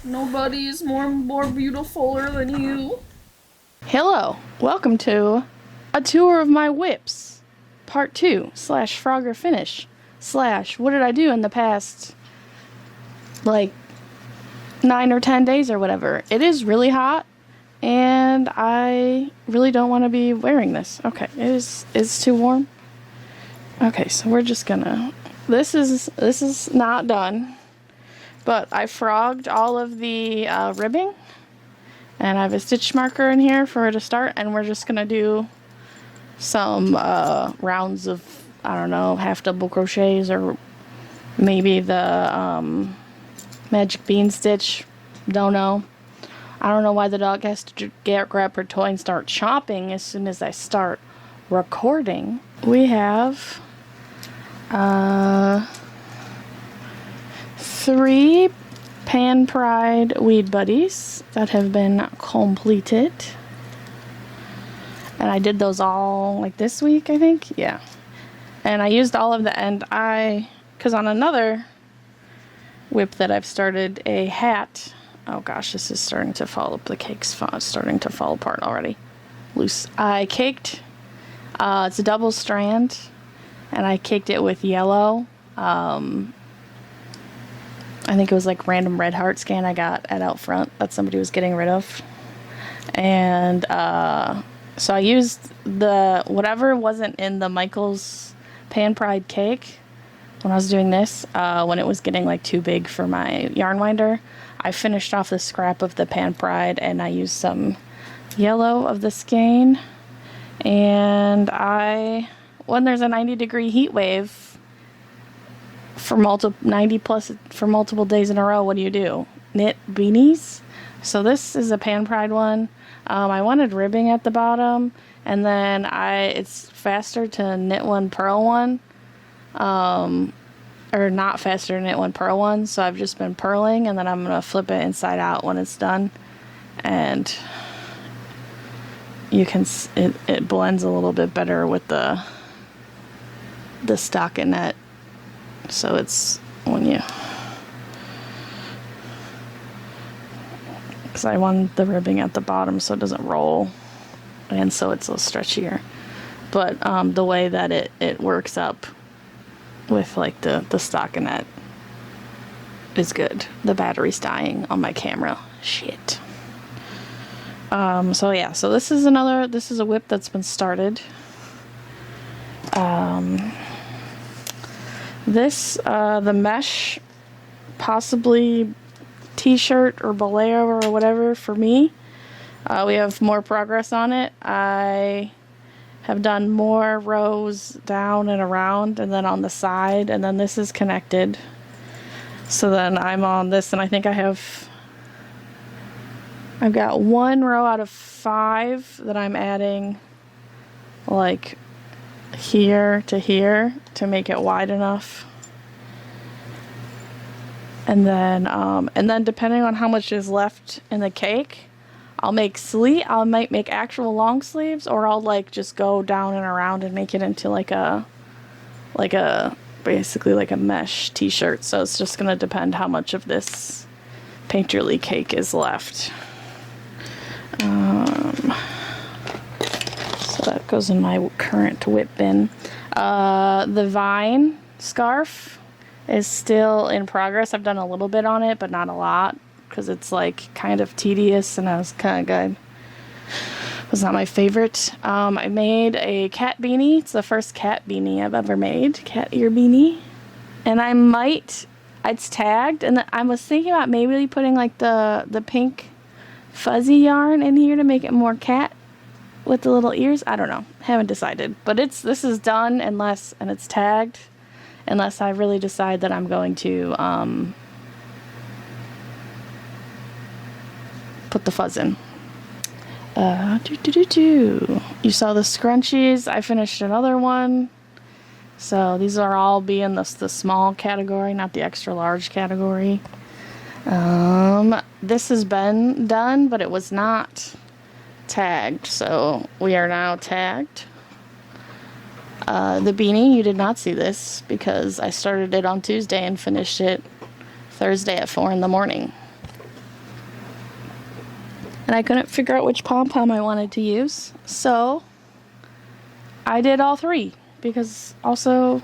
Nobody is more beautifuler than you. Hello, welcome to a tour of my whips, part 2 / Frogger finish / what did I do in the past like 9 or 10 days or whatever. It is really hot and I really don't want to be wearing this. Okay, it's too warm. Okay, so we're just gonna, this is not done, but I frogged all of the ribbing. And I have a stitch marker in here for her to start, and we're just gonna do some rounds of, I don't know, half double crochets, or maybe the magic bean stitch. Don't know. I don't know why the dog has to grab her toy and start chomping as soon as I start recording. We have 3 Pan Pride Weed Buddies that have been completed. And I did those all like this week, I think. Yeah. And I used all of the end because on another whip that I've started, a hat. Oh gosh, this is starting to fall up. The cake's starting to fall apart already. Loose. I caked, it's a double strand, and I caked it with yellow. I think it was like random red heart scan I got at Out Front that somebody was getting rid of. And so I used the whatever wasn't in the Michael's Pan Pride cake when I was doing this, when it was getting like too big for my yarn winder. I finished off the scrap of the Pan Pride and I used some yellow of the skein. And when there's a 90-degree heat wave for multiple days in a row, what do? Knit beanies. So this is a Pan Pride one. I wanted ribbing at the bottom, and then it's faster to knit one, purl one, or not faster to knit one, purl one. So I've just been purling, and then I'm gonna flip it inside out when it's done, and you can it blends a little bit better with the stockinette. So it's when you, because I want the ribbing at the bottom so it doesn't roll, and so it's a little stretchier. But the way that it works up with like the stockinette is good. The battery's dying on my camera. Shit. So yeah, so this is a whip that's been started. The mesh, possibly t-shirt or bolero or whatever for me. We have more progress on it. I have done more rows down and around and then on the side, and then this is connected. So then I'm on this, and I think I've got 1 row out of 5 that I'm adding like here to make it wide enough. And then depending on how much is left in the cake, I might make actual long sleeves, or I'll like just go down and around and make it into like a basically like a mesh t-shirt. So it's just gonna depend how much of this painterly cake is left. So that goes in my current whip bin. The vine scarf is still in progress. I've done a little bit on it, but not a lot, because it's like kind of tedious and I was kind of good. It was not my favorite. I made a cat beanie. It's the first cat beanie I've ever made. Cat ear beanie. And it's tagged, and I was thinking about maybe putting like the pink fuzzy yarn in here to make it more cat with the little ears. I don't know. Haven't decided. But this is done and it's tagged, unless I really decide that I'm going to put the fuzz in. You saw the scrunchies. I finished another one. So these are all in the small category, not the extra large category. This has been done, but it was not tagged, so we are now tagged. The beanie, you did not see this because I started it on Tuesday and finished it Thursday at 4 in the morning. and I couldn't figure out which pom-pom I wanted to use, so I did all three, because also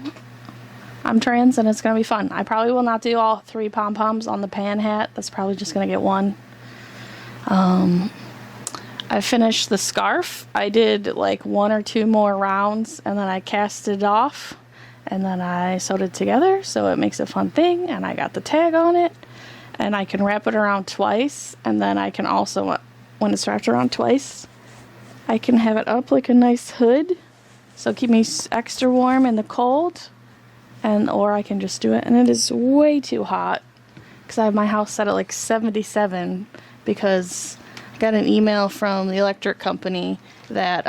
I'm trans and it's going to be fun. I probably will not do all three pom-poms on the pan hat. That's probably just going to get one. I finished the scarf. I did like 1 or 2 more rounds, and then I cast it off, and then I sewed it together so it makes a fun thing, and I got the tag on it, and I can wrap it around twice, and then I can also, when it's wrapped around twice, I can have it up like a nice hood, so keep me extra warm in the cold, or I can just do it, and it is way too hot, because I have my house set at like 77, because I got an email from the electric company that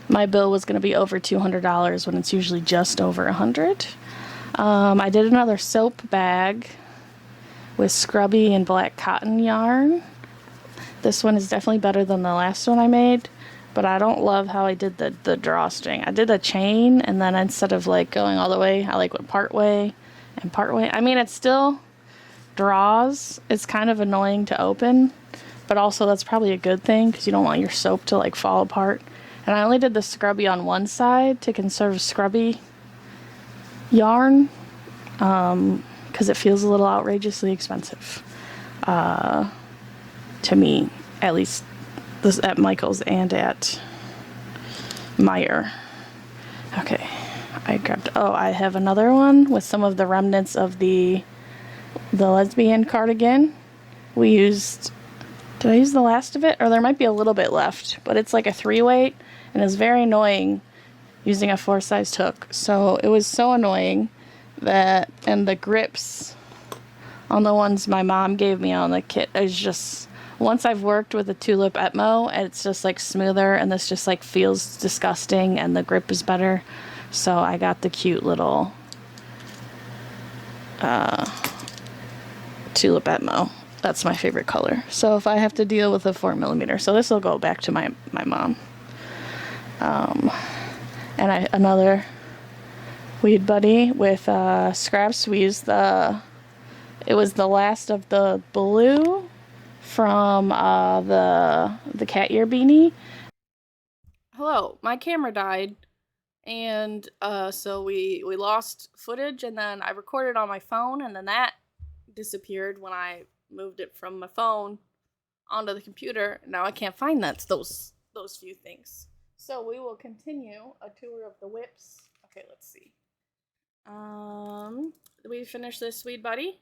my bill was going to be over $200 when it's usually just over $100. I did another soap bag with scrubby and black cotton yarn. This one is definitely better than the last one I made, but I don't love how I did the drawstring. I did a chain, and then instead of like going all the way, I like went part way and part way. I mean, it still draws. It's kind of annoying to open, but also that's probably a good thing because you don't want your soap to like fall apart. And I only did the scrubby on one side to conserve scrubby yarn, because it feels a little outrageously expensive to me, at least this at Michael's and at Meyer. Okay, I have another one with some of the remnants of the lesbian cardigan. Did I use the last of it? Or there might be a little bit left, but it's like a 3-weight, and it's very annoying using a 4-size hook. So it was so annoying and the grips on the ones my mom gave me on the kit is just, once I've worked with a tulip Etmo, it's just like smoother, and this just like feels disgusting, and the grip is better. So I got the cute little tulip Etmo. That's my favorite color. So if I have to deal with a 4mm, so this will go back to my mom. And another Weed Buddy with scraps. We used it was the last of the blue from the cat ear beanie. Hello, my camera died, and so we lost footage, and then I recorded on my phone, and then that disappeared when I moved it from my phone onto the computer. Now I can't find those few things. So we will continue a tour of the whips. Okay, let's see. We finished this Weed Buddy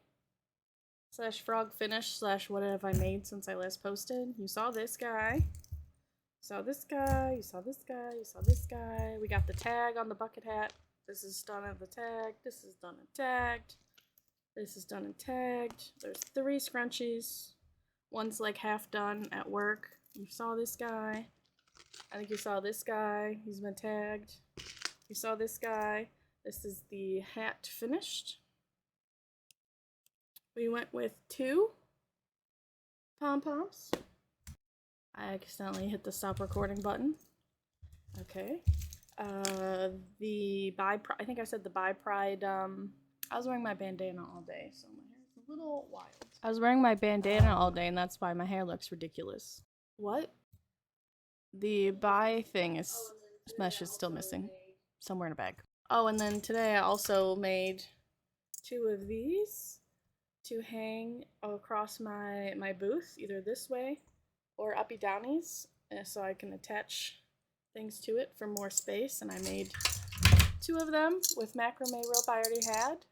/ frog finish / what have I made since I last posted. You saw this guy. You saw this guy. You saw this guy. You saw this guy. We got the tag on the bucket hat. This is done at the tag. This is done and tagged. This is done and tagged. There's 3 scrunchies. One's like half done at work. You saw this guy. I think you saw this guy. He's been tagged. You saw this guy. This is the hat finished. We went with 2 pom-poms. I accidentally hit the stop recording button. Okay. I think I said the Bi Pride, I was wearing my bandana all day, so my hair is a little wild. I was wearing my bandana all day, and that's why my hair looks ridiculous. What? The Bi thing mesh is still missing. Somewhere in a bag. Oh, and then today I also made 2 of these to hang across my booth, either this way or uppy downies, so I can attach things to it for more space. And I made 2 of them with macrame rope I already had.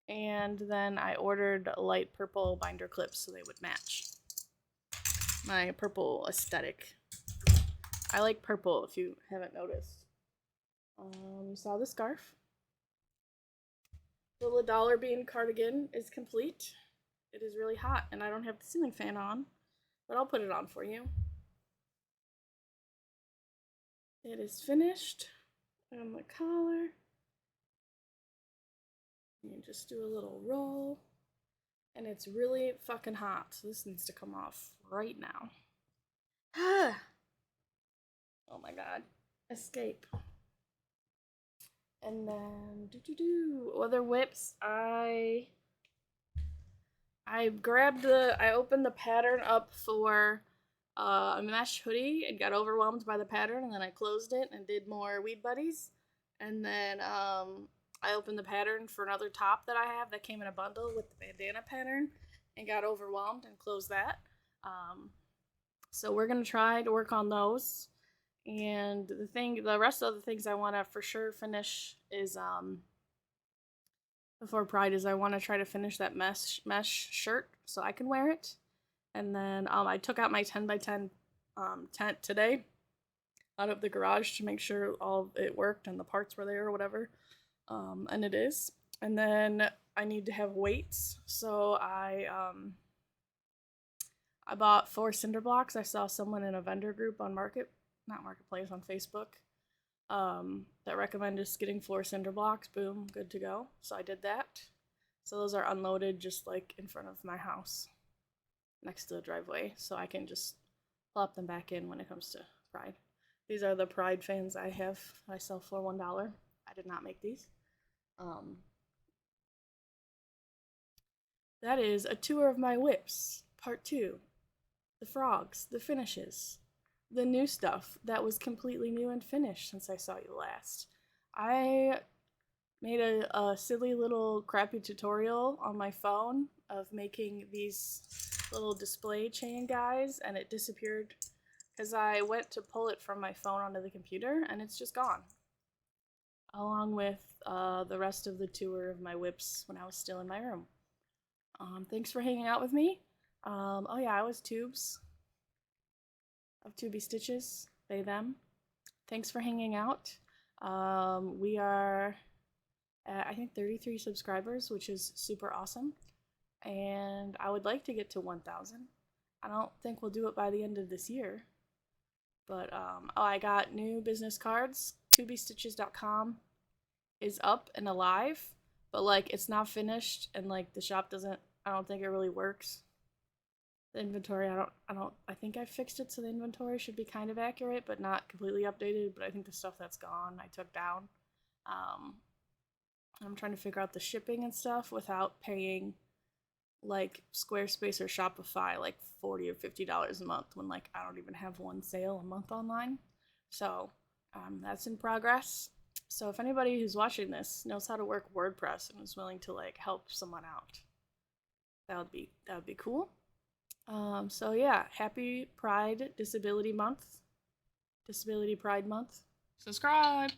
And then I ordered light purple binder clips so they would match my purple aesthetic. I like purple, if you haven't noticed. You saw the scarf. The little dollar bean cardigan is complete. It is really hot, and I don't have the ceiling fan on, but I'll put it on for you. It is finished. And the collar. You just do a little roll, and it's really fucking hot, so this needs to come off right now. Oh my god. Escape. And then other whips. I I opened the pattern up for a mesh hoodie and got overwhelmed by the pattern, and then I closed it and did more Weed Buddies. And then I opened the pattern for another top that I have that came in a bundle with the bandana pattern and got overwhelmed and closed that. So we're gonna try to work on those. And the rest of the things I want to for sure finish is before Pride is I want to try to finish that mesh shirt so I can wear it. And then I took out my 10 by 10 tent today out of the garage to make sure all it worked and the parts were there or whatever. And it is. And then I need to have weights, so I bought 4 cinder blocks. I saw someone in a vendor group on Marketplace on Facebook that recommended just getting 4 cinder blocks. Boom, good to go. So I did that. So those are unloaded just like in front of my house next to the driveway, so I can just plop them back in when it comes to Pride. These are the Pride fans I have. I sell for $1. I did not make these. That is a tour of my whips, part 2. The frogs, the finishes, the new stuff that was completely new and finished since I saw you last. I made a silly little crappy tutorial on my phone of making these little display chain guys, and it disappeared because I went to pull it from my phone onto the computer and it's just gone, along with the rest of the tour of my whips when I was still in my room. Thanks for hanging out with me. Oh yeah, I was Tubes of TubeyStitches, they, them. Thanks for hanging out. We are at, I think, 33 subscribers, which is super awesome. And I would like to get to 1,000. I don't think we'll do it by the end of this year. But, oh, I got new business cards. TubeyStitches.com is up and alive, but, like, it's not finished, and, like, the shop doesn't, I don't think it really works. The inventory, I think I fixed it so the inventory should be kind of accurate, but not completely updated, but I think the stuff that's gone, I took down. I'm trying to figure out the shipping and stuff without paying, like, Squarespace or Shopify, like, $40 or $50 a month when, like, I don't even have one sale a month online. So, that's in progress. So if anybody who's watching this knows how to work WordPress and is willing to, like, help someone out, that would be cool. So yeah, happy Pride Disability Month. Disability Pride Month. Subscribe!